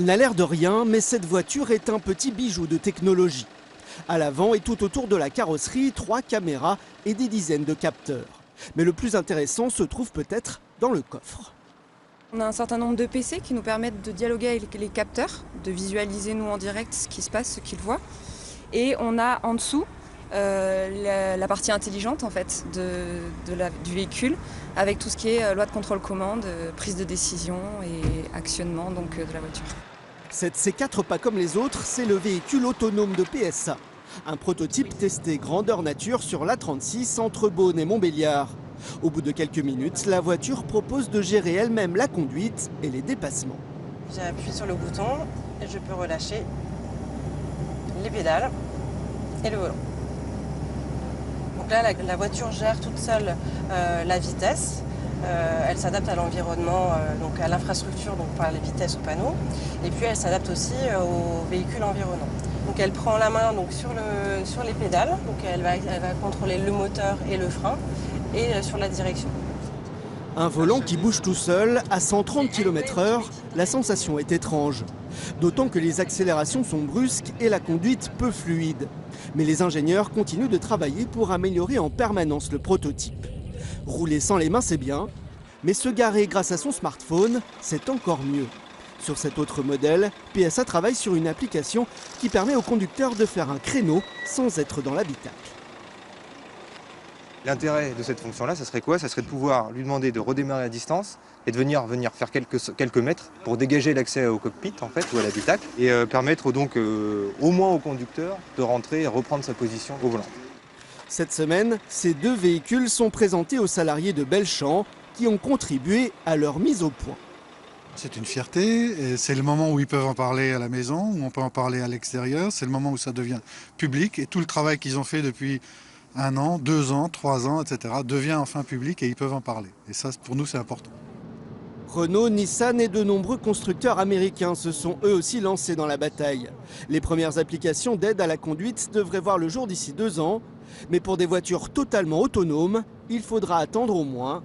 n'a l'air de rien, mais cette voiture est un petit bijou de technologie. À l'avant et tout autour de la carrosserie, 3 caméras et des dizaines de capteurs. Mais le plus intéressant se trouve peut-être dans le coffre. On a un certain nombre de PC qui nous permettent de dialoguer avec les capteurs, de visualiser nous en direct ce qui se passe, ce qu'ils voient. Et on a en dessous la partie intelligente en fait, du véhicule, avec tout ce qui est loi de contrôle commande, prise de décision et actionnement donc, de la voiture. Cette C4 pas comme les autres, c'est le véhicule autonome de PSA. Un prototype testé grandeur nature sur l'A36 entre Beaune et Montbéliard. Au bout de quelques minutes, la voiture propose de gérer elle-même la conduite et les dépassements. J'appuie sur le bouton et je peux relâcher les pédales et le volant. Donc là, la voiture gère toute seule la vitesse. Elle s'adapte à l'environnement, donc à l'infrastructure, donc par les vitesses au panneau. Et puis elle s'adapte aussi aux véhicules environnants. Donc elle prend la main donc, sur les pédales, donc elle va contrôler le moteur et le frein, et sur la direction. Un volant qui bouge tout seul, à 130 km/h, la sensation est étrange. D'autant que les accélérations sont brusques et la conduite peu fluide. Mais les ingénieurs continuent de travailler pour améliorer en permanence le prototype. Rouler sans les mains, c'est bien, mais se garer grâce à son smartphone, c'est encore mieux. Sur cet autre modèle, PSA travaille sur une application qui permet au conducteur de faire un créneau sans être dans l'habitacle. L'intérêt de cette fonction-là, ça serait quoi? Ça serait de pouvoir lui demander de redémarrer à distance et de venir faire quelques mètres pour dégager l'accès au cockpit en fait, ou à l'habitacle et permettre donc au moins au conducteur de rentrer et reprendre sa position au volant. Cette semaine, ces 2 véhicules sont présentés aux salariés de Belchamp qui ont contribué à leur mise au point. C'est une fierté, c'est le moment où ils peuvent en parler à la maison, où on peut en parler à l'extérieur, c'est le moment où ça devient public et tout le travail qu'ils ont fait depuis 1 an, 2 ans, 3 ans, etc. devient enfin public et ils peuvent en parler. Et ça, pour nous, c'est important. Renault, Nissan et de nombreux constructeurs américains se sont eux aussi lancés dans la bataille. Les premières applications d'aide à la conduite devraient voir le jour d'ici 2 ans. Mais pour des voitures totalement autonomes, il faudra attendre au moins